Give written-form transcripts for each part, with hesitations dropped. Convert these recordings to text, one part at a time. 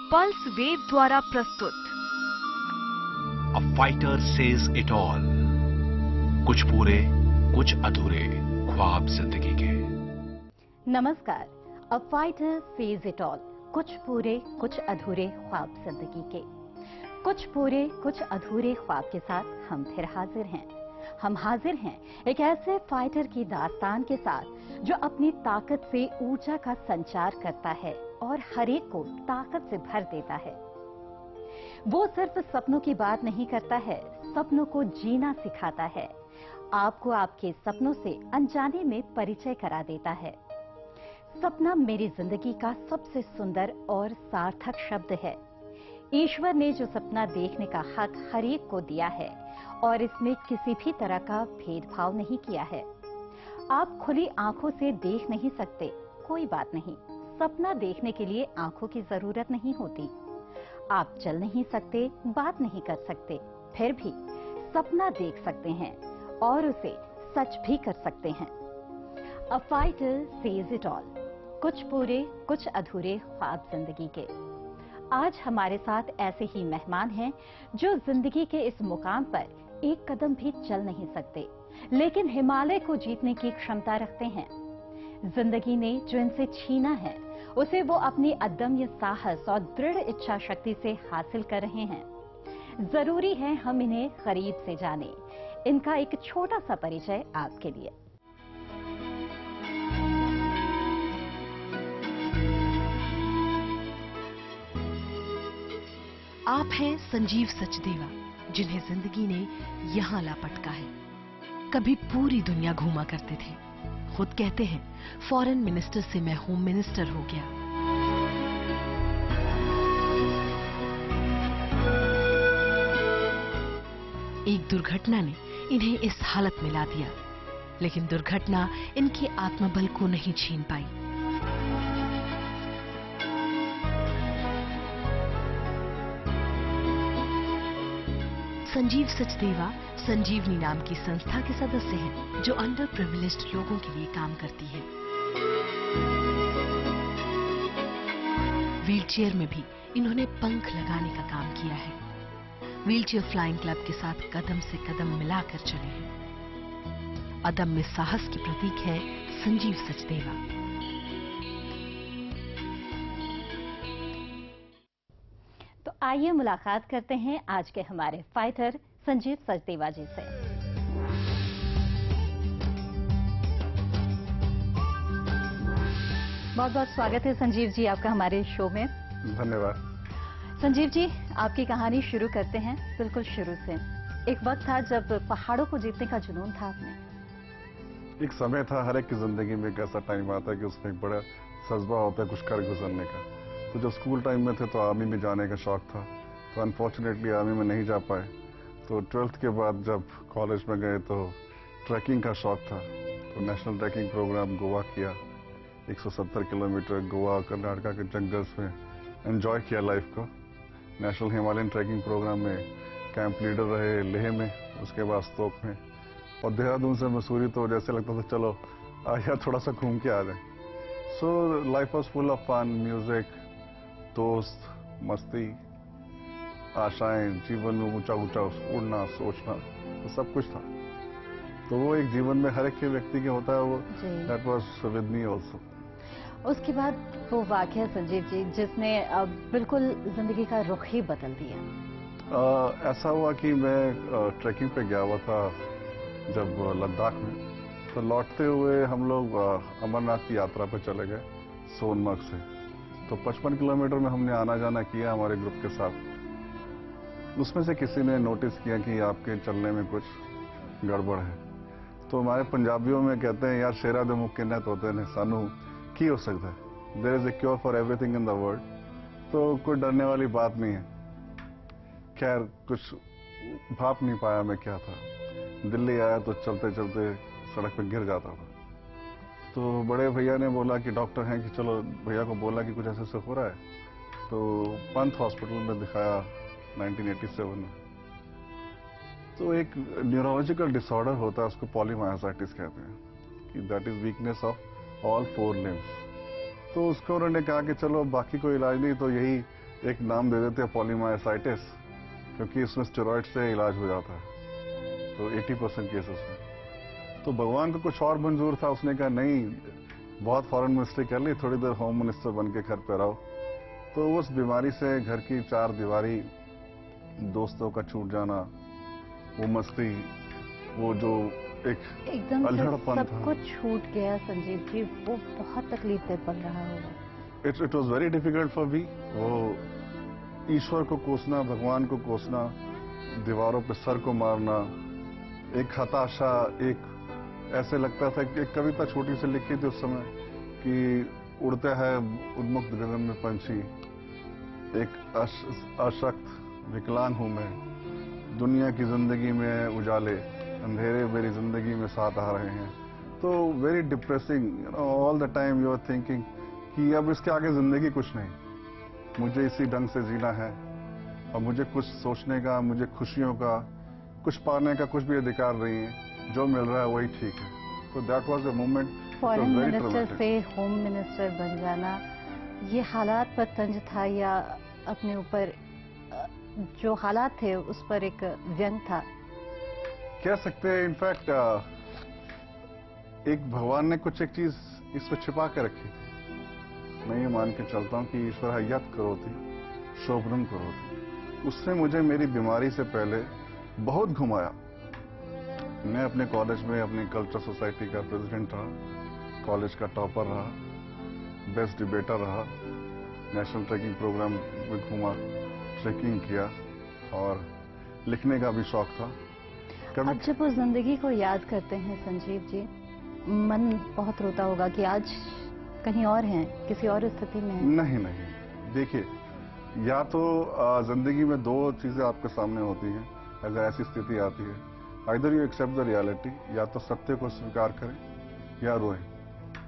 Pulse wave द्वारा प्रस्तुत A fighter says it all. कुछ पूरे कुछ अधूरे ख्वाब जिंदगी के। नमस्कार। A fighter says it all, कुछ पूरे कुछ अधूरे ख्वाब जिंदगी के। कुछ पूरे कुछ अधूरे ख्वाब के साथ हम फिर हाजिर हैं। हम हाजिर हैं एक ऐसे फाइटर की दास्तान के साथ जो अपनी ताकत से ऊर्जा का संचार करता है और हर एक को ताकत से भर देता है। वो सिर्फ सपनों की बात नहीं करता है, सपनों को जीना सिखाता है। आपको आपके सपनों से अनजाने में परिचय करा देता है। सपना मेरी जिंदगी का सबसे सुंदर और सार्थक शब्द है। ईश्वर ने जो सपना देखने का हक हर एक को दिया है और इसमें किसी भी तरह का भेदभाव नहीं किया है। आप खुली आंखों से देख नहीं सकते, कोई बात नहीं। सपना देखने के लिए आंखों की जरूरत नहीं होती। आप चल नहीं सकते, बात नहीं कर सकते, फिर भी सपना देख सकते हैं और उसे सच भी कर सकते हैं। A fighter says it all, कुछ पूरे कुछ अधूरे ख्वाब जिंदगी के। आज हमारे साथ ऐसे ही मेहमान हैं जो जिंदगी के इस मुकाम पर एक कदम भी चल नहीं सकते, लेकिन हिमालय को जीतने की क्षमता रखते हैं। जिंदगी ने जो इनसे छीना है उसे वो अपनी अदम्य साहस और दृढ़ इच्छा शक्ति से हासिल कर रहे हैं। जरूरी है हम इन्हें करीब से जानें। इनका एक छोटा सा परिचय आपके लिए। आप हैं संजीव सचदेवा, जिन्हें जिंदगी ने यहाँ लापटका है। कभी पूरी दुनिया घूमा करते थे। खुद कहते हैं फॉरेन मिनिस्टर से मैं होम मिनिस्टर हो गया। एक दुर्घटना ने इन्हें इस हालत में ला दिया, लेकिन दुर्घटना इनके आत्मबल को नहीं छीन पाई। संजीव सचदेवा संजीवनी नाम की संस्था के सदस्य हैं, जो अंडर प्रिविलेज्ड लोगों के लिए काम करती है। व्हीलचेयर में भी इन्होंने पंख लगाने का काम किया है। व्हीलचेयर फ्लाइंग क्लब के साथ कदम से कदम मिलाकर चले हैं। अदम्य साहस की प्रतीक है संजीव सचदेवा। तो आइए मुलाकात करते हैं आज के हमारे फाइटर संजीव सचदेवा जी से। बहुत बहुत स्वागत है संजीव जी आपका हमारे शो में। धन्यवाद। संजीव जी, आपकी कहानी शुरू करते हैं बिल्कुल शुरू से। एक वक्त था जब पहाड़ों को जीतने का जुनून था आपने। एक समय था, हर एक की जिंदगी में एक ऐसा टाइम आता है कि उसमें एक बड़ा जज्बा होता है कुछ कर गुजरने का। तो जब स्कूल टाइम में थे तो आर्मी में जाने का शौक था, तो अनफॉर्चुनेटली आर्मी में नहीं जा पाए। तो 12th के बाद जब कॉलेज में गए तो ट्रैकिंग का शौक था, तो नेशनल ट्रैकिंग प्रोग्राम गोवा किया। 170 किलोमीटर गोवा कर्नाटका के जंगल्स में एंजॉय किया लाइफ को। नेशनल हिमालयन ट्रैकिंग प्रोग्राम में कैंप लीडर रहे लेह में, उसके बाद स्तोक में, और देहरादून से मसूरी तो जैसे लगता था चलो आया थोड़ा सा घूम के आ जाए। So life was full of fun, music, दोस्त, मस्ती, आशाएं, जीवन में ऊंचा ऊंचा उड़ना, सोचना, तो सब कुछ था। तो वो एक जीवन में हर एक के व्यक्ति के होता है, वो that was with me also. उसके बाद वो वाकया संजीव जी जिसने बिल्कुल जिंदगी का रुख ही बदल दिया। ऐसा हुआ कि मैं ट्रैकिंग पे गया हुआ था जब लद्दाख में, तो लौटते हुए हम लोग अमरनाथ की यात्रा पे चले गए सोनमर्ग से। तो 55 किलोमीटर में हमने आना जाना किया हमारे ग्रुप के साथ। उसमें से किसी ने नोटिस किया कि आपके चलने में कुछ गड़बड़ है। तो हमारे पंजाबियों में कहते हैं यार शेरा दे मुख किन्ने तोते ने, सानू की हो सकता है, there is a cure for everything in the world. तो कोई डरने वाली बात नहीं है। खैर कुछ भाप नहीं पाया मैं क्या था। दिल्ली आया तो चलते चलते सड़क पे गिर जाता था। तो बड़े भैया ने बोला कि डॉक्टर हैं कि चलो, भैया को बोला कि कुछ ऐसे से हो रहा है। तो पंत हॉस्पिटल में दिखाया 1987 में। तो एक न्यूरोलॉजिकल डिसऑर्डर होता है, उसको पॉलीमायोसाइटिस कहते हैं, कि that is weakness of all 4 limbs. तो उसको उन्होंने कहा कि चलो बाकी कोई इलाज नहीं तो यही एक नाम दे देते हैं पॉलीमायसाइटिस, क्योंकि इसमें स्टेरॉइड से इलाज हो जाता है, तो 80% केसेस में। तो भगवान को कुछ और मंजूर था, उसने कहा नहीं, बहुत फॉरेन मिनिस्ट्री कर ली, थोड़ी देर होम मिनिस्टर बन के घर पे रहो। तो उस बीमारी से घर की चार दीवारी, दोस्तों का छूट जाना, वो मस्ती, वो जो एकदम से अल्हड़पन सब था, कुछ छूट गया संजीव जी, वो बहुत तकलीफ दे पड़ रहा होगा। It was very difficult for me. वो ईश्वर को कोसना, भगवान को कोसना, दीवारों पे सर को मारना, एक हताशा, एक ऐसे लगता था कि एक कविता छोटी सी लिखी थी उस समय कि उड़ते हैं उन्मुक्त गगन में पंछी, एक अशक्त विकलांग हूं मैं, दुनिया की जिंदगी में उजाले, अंधेरे मेरी जिंदगी में साथ आ रहे हैं। तो very depressing, all the time you are thinking कि अब इसके आगे जिंदगी कुछ नहीं, मुझे इसी ढंग से जीना है और मुझे कुछ सोचने का, मुझे खुशियों का, कुछ पाने का कुछ भी अधिकार नहीं है, जो मिल रहा है वही ठीक है। तो that was a moment. Foreign minister से होम मिनिस्टर बन जाना, ये हालात पर तंज था या अपने ऊपर जो हालात थे उस पर एक व्यंग था? कह सकते हैं। इनफैक्ट एक भगवान ने कुछ एक चीज इसमें छिपा के रखी थी। मैं ये मान के चलता हूँ कि ईश्वर यत् करोति शोभनम करोति। उसने मुझे मेरी बीमारी से पहले बहुत घुमाया। मैं अपने कॉलेज में अपनी कल्चर सोसाइटी का प्रेसिडेंट रहा, कॉलेज का टॉपर रहा, बेस्ट डिबेटर रहा, नेशनल ट्रैकिंग प्रोग्राम में घूमा, ट्रैकिंग किया और लिखने का भी शौक था। अब जब उस जिंदगी को याद करते हैं संजीव जी, मन बहुत रोता होगा कि आज कहीं और हैं, किसी और स्थिति में हैं। नहीं नहीं, देखिए, या तो जिंदगी में दो चीजें आपके सामने होती हैं अगर ऐसी स्थिति आती है। Either you accept the reality, या तो सत्य को स्वीकार करें या रोएं।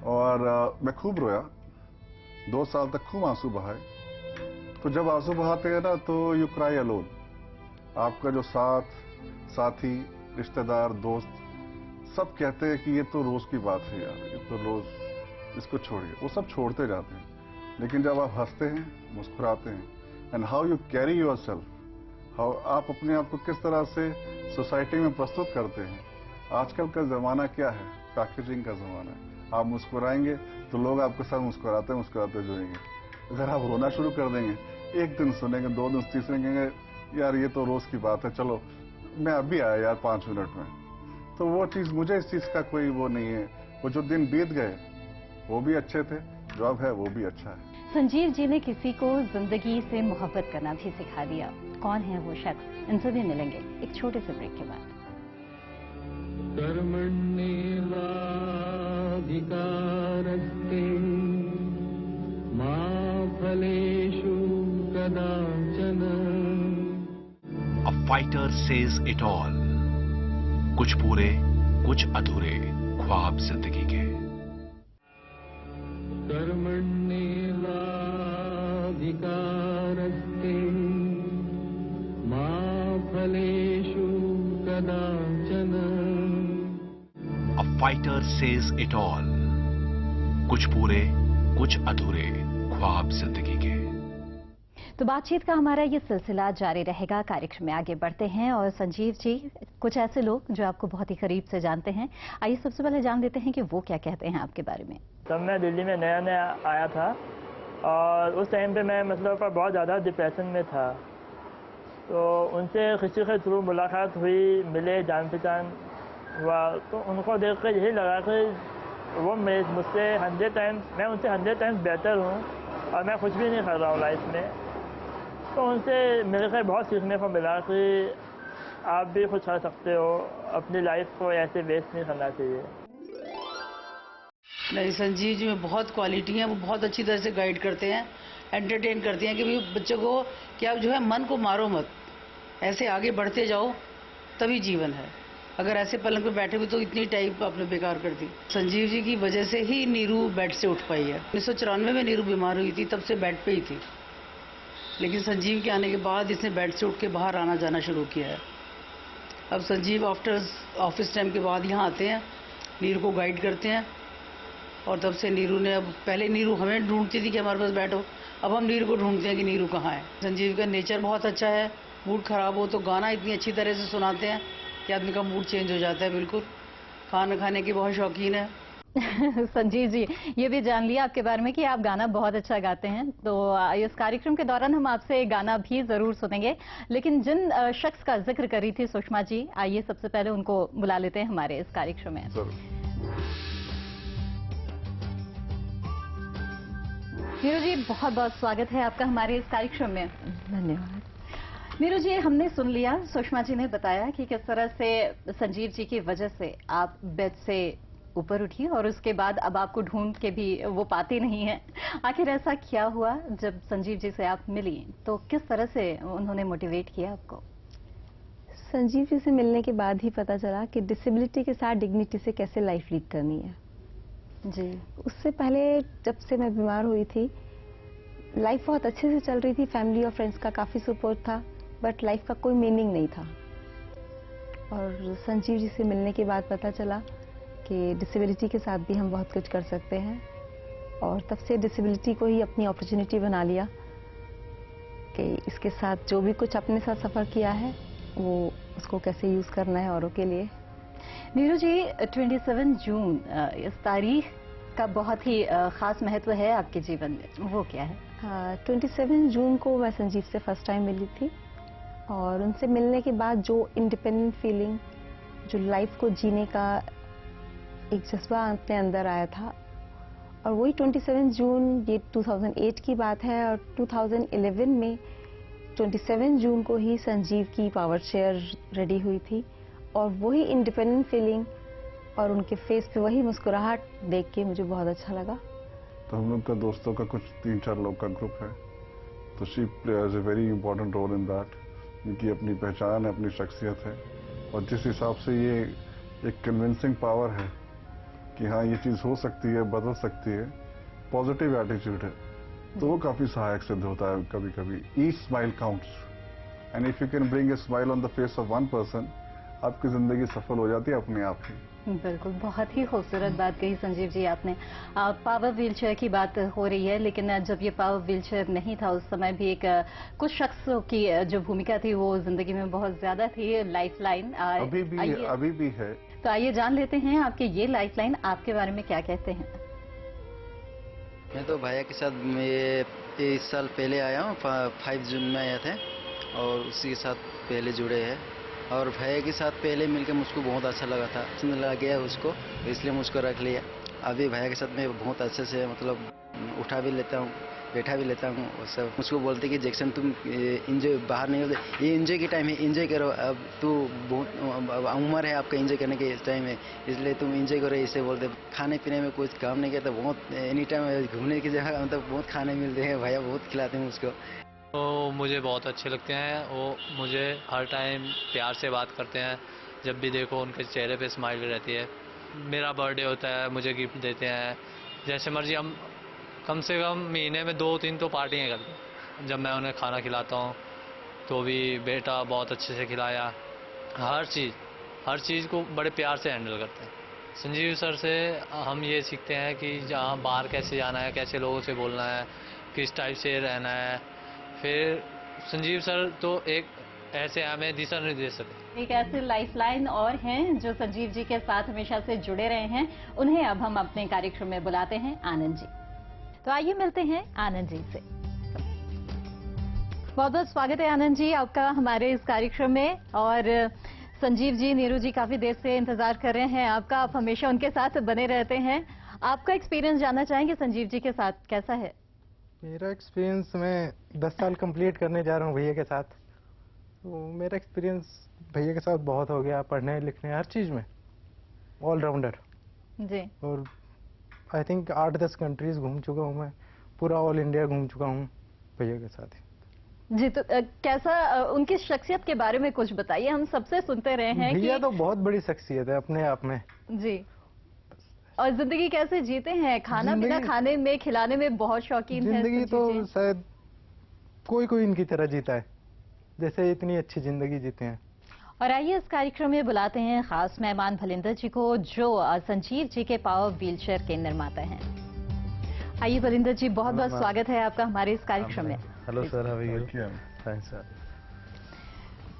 और मैं खूब रोया, 2 साल तक खूब आंसू बहाए। तो जब आंसू बहाते हैं ना तो यू क्राई अलोन। आपका जो साथी, रिश्तेदार, दोस्त सब कहते हैं कि ये तो रोज की बात है यार, ये तो रोज, इसको छोड़िए। वो सब छोड़ते जाते हैं। लेकिन जब आप हंसते हैं, मुस्कुराते हैं, and how you carry your self, how आप अपने आप को किस तरह से सोसाइटी में प्रस्तुत करते हैं। आजकल का जमाना क्या है, पैकेजिंग का जमाना है। आप मुस्कुराएंगे तो लोग आपके साथ मुस्कुराते जुड़ेंगे। अगर आप रोना शुरू कर देंगे, एक दिन सुनेंगे, 2 दिन, तीसरे कहेंगे यार ये तो रोज की बात है, चलो मैं अभी आया यार 5 मिनट में। तो वो चीज, मुझे इस चीज का कोई वो नहीं है। वो जो दिन बीत गए वो भी अच्छे थे, जो अब है वो भी अच्छा है। संजीव जी ने किसी को जिंदगी से मोहब्बत करना भी सिखा दिया। कौन है वो शख्स, इनसे भी मिलेंगे एक छोटे से ब्रेक के बाद। कर्मण्येवाधिकारस्ते मा फलेषु कदाचन। A fighter says it all. कुछ पूरे कुछ अधूरे ख्वाब जिंदगी के। कर्मण्येवाधिकारस्ते मा फलेषु कदाचन। A fighter says it all. कुछ पूरे कुछ अधूरे ख्वाब जिंदगी के। तो बातचीत का हमारा ये सिलसिला जारी रहेगा। कार्यक्रम में आगे बढ़ते हैं और संजीव जी, कुछ ऐसे लोग जो आपको बहुत ही करीब से जानते हैं, आइए सबसे पहले जान लेते हैं कि वो क्या कहते हैं आपके बारे में। तब मैं दिल्ली में नया आया था और उस टाइम पे मैं मतलब बहुत ज़्यादा डिप्रेशन में था। तो उनसे किसी के थ्रू मुलाकात हुई, मिले, जान पहचान हुआ। तो उनको देख कर यही लगा कि वो मुझसे 100 टाइम्स, मैं उनसे 100 टाइम्स बेहतर हूँ और मैं कुछ भी नहीं कर रहा हूँ लाइफ में। तो उनसे मिलकर बहुत सीखने को मिला कि आप भी कुछ कर सकते हो, अपनी लाइफ को ऐसे वेस्ट नहीं करना चाहिए। नहीं, संजीव जी में बहुत क्वालिटी है। वो बहुत अच्छी तरह से गाइड करते हैं, एंटरटेन करते हैं कि भाई बच्चों को कि आप जो है मन को मारो मत, ऐसे आगे बढ़ते जाओ, तभी जीवन है। अगर ऐसे पलंग पे बैठे हुए तो इतनी टाइप आपने बेकार कर दी। संजीव जी की वजह से ही नीरू बेड से उठ पाई है। 1994 में नीरू बीमार हुई थी, तब से बेड पे ही थी। लेकिन संजीव के आने के बाद इसने बेड से उठ के बाहर आना जाना शुरू किया है। अब संजीव आफ्टर ऑफिस टाइम के बाद यहाँ आते हैं, नीरू को गाइड करते हैं। और तब से नीरू ने, अब पहले नीरू हमें ढूंढती थी कि हमारे पास बैठो, अब हम नीरू को ढूंढते हैं कि नीरू कहाँ है। संजीव का नेचर बहुत अच्छा है, मूड खराब हो तो गाना इतनी अच्छी तरह से सुनाते हैं कि आदमी का मूड चेंज हो जाता है बिल्कुल। खाना खाने की बहुत शौकीन है। संजीव जी, ये भी जान लिया आपके बारे में कि आप गाना बहुत अच्छा गाते हैं, तो इस कार्यक्रम के दौरान हम आपसे गाना भी जरूर सुनेंगे। लेकिन जिन शख्स का जिक्र करी थी सुषमा जी, आइए सबसे पहले उनको बुला लेते हैं हमारे इस कार्यक्रम में। नीरू जी, बहुत बहुत स्वागत है आपका हमारे इस कार्यक्रम में। धन्यवाद। नीरू जी, हमने सुन लिया, सुषमा जी ने बताया कि किस तरह से संजीव जी की वजह से आप बेड से ऊपर उठी और उसके बाद अब आपको ढूंढ के भी वो पाते नहीं हैं। आखिर ऐसा क्या हुआ जब संजीव जी से आप मिली, तो किस तरह से उन्होंने मोटिवेट किया आपको? संजीव जी से मिलने के बाद ही पता चला कि डिसेबिलिटी के साथ डिग्निटी से कैसे लाइफ लीड करनी है जी। उससे पहले जब से मैं बीमार हुई थी, लाइफ बहुत अच्छे से चल रही थी, फैमिली और फ्रेंड्स का काफ़ी सपोर्ट था, बट लाइफ का कोई मीनिंग नहीं था। और संजीव जी से मिलने के बाद पता चला कि डिसेबिलिटी के साथ भी हम बहुत कुछ कर सकते हैं, और तब से डिसेबिलिटी को ही अपनी अपॉर्चुनिटी बना लिया कि इसके साथ जो भी कुछ अपने साथ सफ़र किया है वो उसको कैसे यूज़ करना है औरों के लिए। नीरू जी, 27 जून इस तारीख का बहुत ही खास महत्व है आपके जीवन में, वो क्या है? 27 जून को मैं संजीव से फर्स्ट टाइम मिली थी, और उनसे मिलने के बाद जो इंडिपेंडेंट फीलिंग, जो लाइफ को जीने का एक जज्बा अपने अंदर आया था, और वही 27 जून, ये 2008 की बात है, और 2011 में 27 जून को ही संजीव की पावर चेयर रेडी हुई थी, और वही इंडिपेंडेंट फीलिंग और उनके फेस पे वही मुस्कुराहट देख के मुझे बहुत अच्छा लगा। तो हम लोग का दोस्तों का कुछ 3-4 लोग का ग्रुप है, तो she plays a very important role in that. उनकी अपनी पहचान है, अपनी शख्सियत है, और जिस हिसाब से ये एक कन्विंसिंग पावर है कि हाँ ये चीज़ हो सकती है, बदल सकती है, पॉजिटिव एटीट्यूड है, तो वो काफ़ी सहायक सिद्ध होता है कभी कभी। Each smile counts, and if you can bring a smile on the face of one person, आपकी ज़िंदगी सफल हो जाती है अपने आप ही। बिल्कुल, बहुत ही खूबसूरत बात कही संजीव जी आपने। पावर व्हीलचेयर की बात हो रही है, लेकिन जब ये पावर व्हीलचेयर नहीं था उस समय भी एक कुछ शख्सों की जो भूमिका थी वो जिंदगी में बहुत ज्यादा थी, लाइफलाइन। अभी भी है। तो आइए जान लेते हैं आपके ये लाइफलाइन आपके बारे में क्या कहते हैं। मैं तो भैया के साथ मैं इस साल पहले आया हूँ, 5 जून में आया थे, और उसी के साथ पहले जुड़े हैं। और भैया के साथ पहले मिलकर मुझको बहुत अच्छा लगा था, पसंद लगा गया उसको, इसलिए मुझको रख लिया। अभी भैया के साथ मैं बहुत अच्छे से मतलब उठा भी लेता हूँ, बैठा भी लेता हूँ, और सब मुझको बोलते कि जैक्सन तुम इंजॉय बाहर नहीं होते, ये इंजॉय के टाइम है, इंजॉय करो, अब तू बहुत उम्र है आपका इंजॉय करने के टाइम है, इसलिए तुम इंजॉय करो, इसे बोलते। खाने पीने में कुछ काम नहीं किया तो बहुत एनी टाइम घूमने की जगह मतलब बहुत खाने मिलते हैं, भैया बहुत खिलाते हैं मुझको। तो मुझे बहुत अच्छे लगते हैं, वो मुझे हर टाइम प्यार से बात करते हैं, जब भी देखो उनके चेहरे पे स्माइल रहती है। मेरा बर्थडे होता है, मुझे गिफ्ट देते हैं, जैसे मर्जी। हम कम से कम महीने में 2-3 तो पार्टियाँ करते हैं। जब मैं उन्हें खाना खिलाता हूँ तो भी बेटा बहुत अच्छे से खिलाया, हर चीज़ को बड़े प्यार से हैंडल करते हैं। संजीव सर से हम ये सीखते हैं कि जहाँ बाहर कैसे जाना है, कैसे लोगों से बोलना है, किस टाइप से रहना है। फिर संजीव सर तो एक ऐसे हमें दिशा निर्देश देते। एक ऐसे लाइफलाइन और हैं जो संजीव जी के साथ हमेशा से जुड़े रहे हैं, उन्हें अब हम अपने कार्यक्रम में बुलाते हैं, आनंद जी। तो आइए मिलते हैं आनंद जी से। बहुत बहुत स्वागत है आनंद जी आपका हमारे इस कार्यक्रम में। और संजीव जी, नीरू जी काफी देर से इंतजार कर रहे हैं आपका, आप हमेशा उनके साथ बने रहते हैं। आपका एक्सपीरियंस जानना चाहेंगे संजीव जी के साथ, कैसा है? मेरा एक्सपीरियंस, मैं 10 साल कंप्लीट करने जा रहा हूँ भैया के साथ, तो मेरा एक्सपीरियंस भैया के साथ बहुत हो गया, पढ़ने लिखने हर चीज़ में ऑलराउंडर जी। और आई थिंक 8-10 कंट्रीज घूम चुका हूँ मैं, पूरा ऑल इंडिया घूम चुका हूँ भैया के साथ ही। जी, तो कैसा उनकी शख्सियत के बारे में कुछ बताइए, हम सबसे सुनते रहे हैं भैया तो बहुत बड़ी शख्सियत है अपने आप में जी। और जिंदगी कैसे जीते हैं, खाना पीना खाने में, खिलाने में बहुत शौकीन है। जिंदगी तो शायद कोई इनकी तरह जीता है, जैसे इतनी अच्छी जिंदगी जीते हैं। और आइए इस कार्यक्रम में बुलाते हैं खास मेहमान भलिंदर जी को, जो संजीव जी के पावर व्हीलचेयर के निर्माता हैं। आइए बलिंदर जी, बहुत बहुत स्वागत है आपका हमारे इस कार्यक्रम में। Hello sir, how are you? Thanks sir.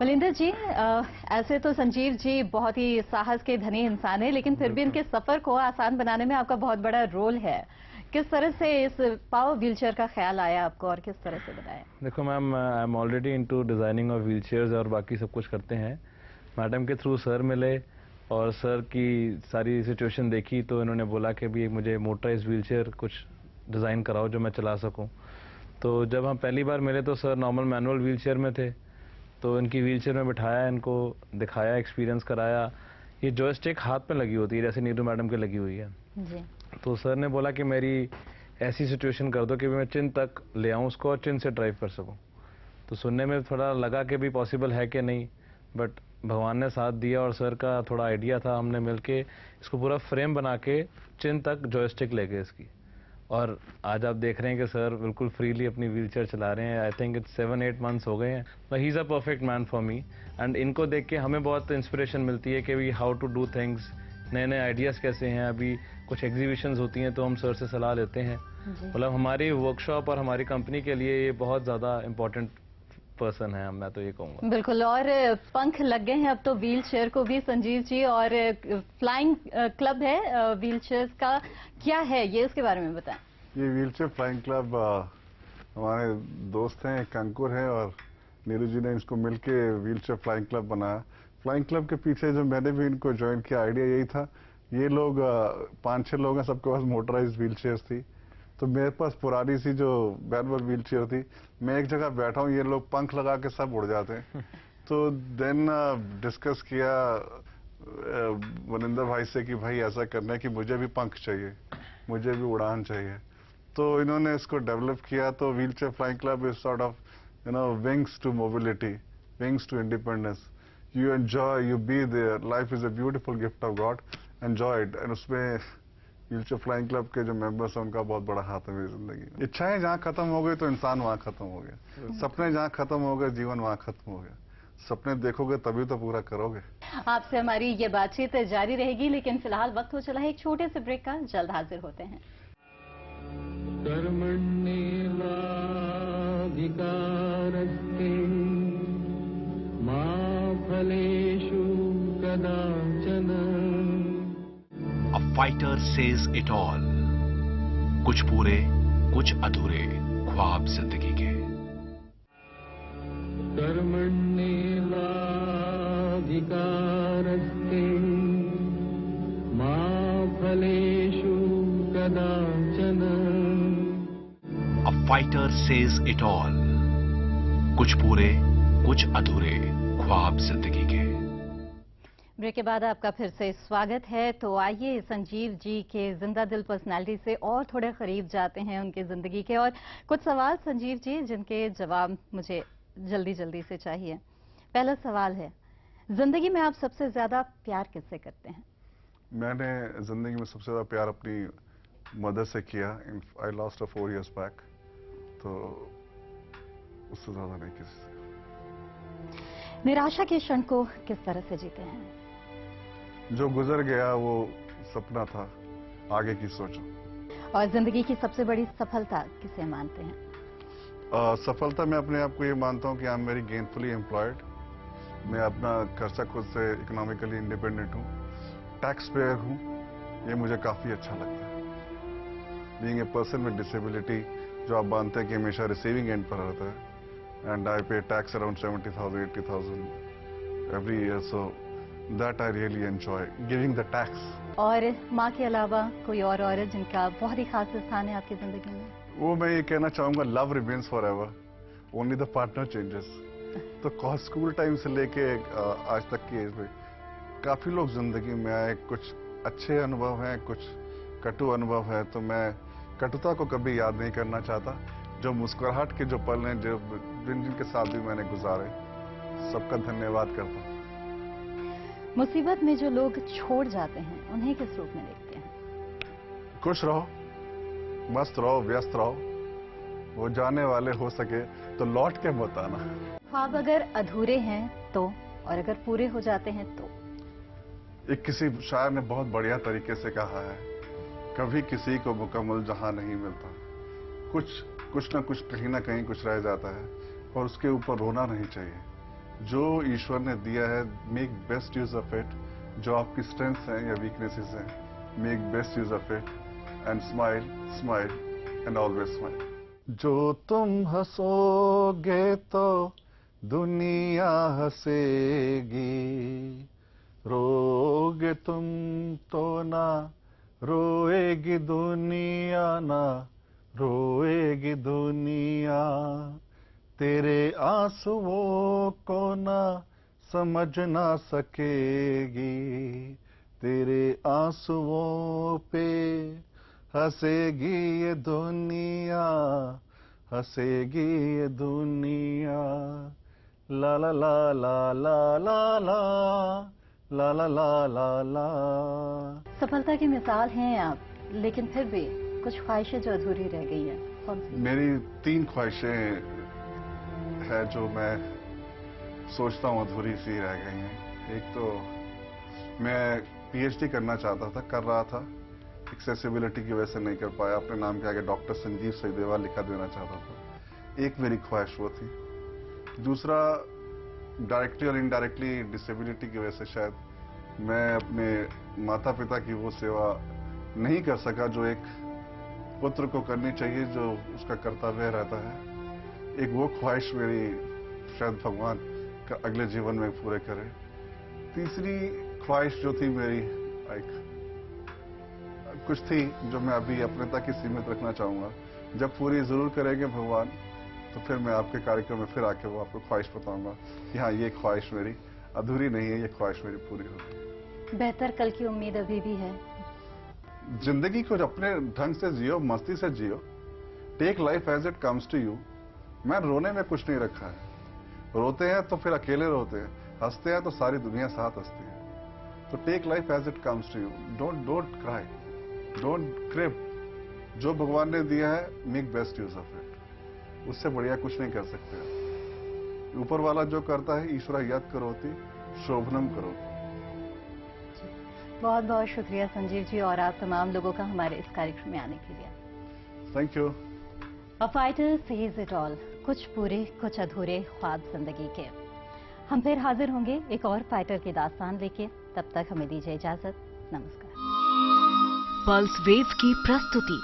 Balinder ji, ऐसे तो संजीव जी बहुत ही साहस के धनी इंसान है, लेकिन फिर भी इनके सफर को आसान बनाने में आपका बहुत बड़ा रोल है। किस तरह से इस पावर व्हीलचेयर का ख्याल आया आपको और किस तरह से बनाया? देखो ma'am, I am already into designing of wheelchairs और बाकी सब कुछ करते हैं। मैडम के थ्रू सर मिले और सर की सारी सिचुएशन देखी तो इन्होंने बोला कि भी मुझे मोटराइज व्हीलचेयर कुछ डिज़ाइन कराओ जो मैं चला सकूं। तो जब हम पहली बार मिले तो सर नॉर्मल मैनुअल व्हीलचेयर में थे, तो इनकी व्हीलचेयर में बिठाया, इनको दिखाया, एक्सपीरियंस कराया। ये जॉयस्टिक हाथ में लगी होती है जैसे नीरू मैडम के लगी हुई है जी। तो सर ने बोला कि मेरी ऐसी सिचुएशन कर दो कि मैं चिन तक ले आऊँ उसको और चिन से ड्राइव कर सकूँ। तो सुनने में थोड़ा लगा कि भी पॉसिबल है कि नहीं, बट भगवान ने साथ दिया और सर का थोड़ा आइडिया था, हमने मिलके इसको पूरा फ्रेम बना के चिन तक जॉयस्टिक ले गए इसकी। और आज आप देख रहे हैं कि सर बिल्कुल फ्रीली अपनी व्हीलचेयर चला रहे हैं। आई थिंक इट्स 7-8 मंथ्स हो गए हैं। But he is a perfect man for me and इनको देख के हमें बहुत इंस्पिरेशन मिलती है कि we how to do things, नए नए आइडियाज़ कैसे हैं। अभी कुछ एग्जीबिशंस होती हैं तो हम सर से सलाह लेते हैं। मतलब हमारी वर्कशॉप और हमारी कंपनी के लिए ये बहुत ज़्यादा इम्पोर्टेंट पर्सन है, मैं तो ये कहूँगा। बिल्कुल, और पंख लग गए हैं अब तो व्हील चेयर को भी संजीव जी। और फ्लाइंग क्लब है व्हील चेयर का, क्या है ये, उसके बारे में बताएं। ये व्हील चेयर फ्लाइंग क्लब हमारे दोस्त हैं, एक अंकुर है और नीरू जी ने इसको मिलके व्हील चेयर फ्लाइंग क्लब बनाया। फ्लाइंग क्लब के पीछे जो मैंने भी इनको ज्वाइन किया, आइडिया यही था। ये लोग 5-6 लोग हैं, सबके पास मोटराइज व्हील चेयर थी, तो मेरे पास पुरानी सी जो मैनुअल व्हील चेयर थी। मैं एक जगह बैठा हूँ, ये लोग पंख लगा के सब उड़ जाते हैं। तो देन डिस्कस किया वनिंदर भाई से कि भाई ऐसा करना है कि मुझे भी पंख चाहिए, मुझे भी उड़ान चाहिए। तो इन्होंने इसको डेवलप किया। तो wheel chair flying club is sort of wings to mobility, wings to independence. You enjoy, you be there, life is a beautiful gift of God, enjoy it. And उसमें व्हील चेयर फ्लाइंग क्लब के जो members हैं उनका बहुत बड़ा हाथ है मेरी जिंदगी में। इच्छाएं जहाँ खत्म हो गई तो इंसान वहाँ खत्म हो गया, सपने जहाँ खत्म हो गए जीवन वहाँ खत्म हो गया। सपने देखोगे तभी तो पूरा करोगे। आपसे हमारी ये बातचीत जारी रहेगी, लेकिन फिलहाल वक्त हो चला है एक छोटे से ब्रेक का। जल्द हाजिर होते हैं। कर्मण्येवाधिकारस्ते मा फलेषु कदाचन। A fighter says it all. कुछ पूरे कुछ अधूरे ख्वाब जिंदगी के। कर्मण्येवाधिकारस्ते मा फलेषु कदाचन। A fighter says it all. कुछ पूरे कुछ अधूरे ख्वाब जिंदगी के। ब्रेक के बाद आपका फिर से स्वागत है। तो आइए संजीव जी के जिंदा दिल पर्सनालिटी से और थोड़े करीब जाते हैं उनकी जिंदगी के। और कुछ सवाल संजीव जी जिनके जवाब मुझे जल्दी जल्दी से चाहिए। पहला सवाल है, जिंदगी में आप सबसे ज्यादा प्यार किससे करते हैं? मैंने जिंदगी में सबसे ज्यादा प्यार अपनी मदर से किया। I lost her 4 years back, तो उससे ज्यादा नहीं किसी से। निराशा के क्षण को किस तरह से जीते हैं? जो गुजर गया वो सपना था, आगे की सोचो। और जिंदगी की सबसे बड़ी सफलता किसे मानते हैं? सफलता मैं अपने आप को ये मानता हूँ कि I am very gainfully employed. मैं अपना खर्चा खुद से इकोनॉमिकली इंडिपेंडेंट हूँ, टैक्स पेयर हूँ, ये मुझे काफी अच्छा लगता है। Being a person with disability, जो आप मानते हैं कि हमेशा रिसीविंग एंड पर रहता है, and I pay tax around 70,000, 80,000 every year, so that I really enjoy giving the tax. और माँ के अलावा कोई और औरत जिनका बहुत ही खास स्थान है आपकी जिंदगी में? वो मैं ये कहना चाहूंगा, love remains forever, only the partner changes. तो स्कूल टाइम से लेके आज तक की एज में काफी लोग जिंदगी में आए, कुछ अच्छे अनुभव हैं, कुछ कटु अनुभव है। तो मैं कटुता को कभी याद नहीं करना चाहता। जो मुस्कुराहट के जो पल हैं, जो जिनके साथ भी मैंने गुजारे, सबका धन्यवाद करता हूँ। मुसीबत में जो लोग छोड़ जाते हैं उन्हें किस रूप में देखते हैं? खुश रहो, मस्त रहो, व्यस्त रहो, वो जाने वाले हो सके तो लौट के मत आना। ख्वाब अगर अधूरे हैं तो, और अगर पूरे हो जाते हैं तो? एक किसी शायर ने बहुत बढ़िया तरीके से कहा है, कभी किसी को मुकम्मल जहां नहीं मिलता। कुछ ना कुछ कहीं ना कहीं कुछ रह जाता है और उसके ऊपर रोना नहीं चाहिए। जो ईश्वर ने दिया है, make best use of it. जो आपकी स्ट्रेंथ्स हैं या वीकनेसेस हैं, make best use of it and smile and always smile. जो तुम हंसोगे तो दुनिया हंसेगी, रोगे तुम तो ना रोएगी दुनिया, ना रोएगी दुनिया। तेरे आंसुओं को ना समझ ना सकेगी, तेरे आंसुओं पे हंसेगी ये दुनिया, हंसेगी ये दुनिया। ला ला ला ला ला ला ला ला ला ला ला ला। सफलता की मिसाल हैं आप, लेकिन फिर भी कुछ ख्वाहिशें जो अधूरी रह गई हैं, कौन सी? मेरी 3 ख्वाहिशें है जो मैं सोचता हूँ अधूरी सी रह गई हैं। एक तो मैं पीएचडी करना चाहता था, कर रहा था, एक्सेसिबिलिटी की वजह से नहीं कर पाया। अपने नाम के आगे डॉक्टर संजीव सचदेवा लिखा देना चाहता था। एक मेरी ख्वाहिश वो थी। दूसरा, डायरेक्टली और इनडायरेक्टली डिसेबिलिटी की वजह से शायद मैं अपने माता पिता की वो सेवा नहीं कर सका जो एक पुत्र को करनी चाहिए, जो उसका कर्तव्य रहता है। एक वो ख्वाहिश मेरी शायद भगवान का अगले जीवन में पूरे करे। तीसरी ख्वाहिश जो थी मेरी, कुछ थी जो मैं अभी अपने तक ही सीमित रखना चाहूंगा। जब पूरी जरूर करेंगे भगवान, तो फिर मैं आपके कार्यक्रम में फिर आके वो आपको ख्वाहिश बताऊंगा कि हाँ, ये ख्वाहिश मेरी अधूरी नहीं है, ये ख्वाहिश मेरी पूरी होगी। बेहतर कल की उम्मीद अभी भी है। जिंदगी को अपने ढंग से जियो, मस्ती से जियो। Take life as it comes to you. मैं रोने में कुछ नहीं रखा है। रोते हैं तो फिर अकेले रोते हैं, हंसते हैं तो सारी दुनिया साथ हंसती है। तो take life as it comes to you. Don't cry, don't crib. जो भगवान ने दिया है, make best use of it. उससे बढ़िया कुछ नहीं कर सकते। ऊपर वाला जो करता है, ईश्वर यत् करोति शोभनम करोति। बहुत बहुत शुक्रिया संजीव जी और आप तमाम लोगों का हमारे इस कार्यक्रम में आने के लिए। Thank you. A fighter says it all. कुछ पूरे कुछ अधूरे ख्वाब जिंदगी के। हम फिर हाजिर होंगे एक और फाइटर की दास्तान लेके। तब तक हमें दीजिए इजाजत। नमस्कार। पल्स वेव की प्रस्तुति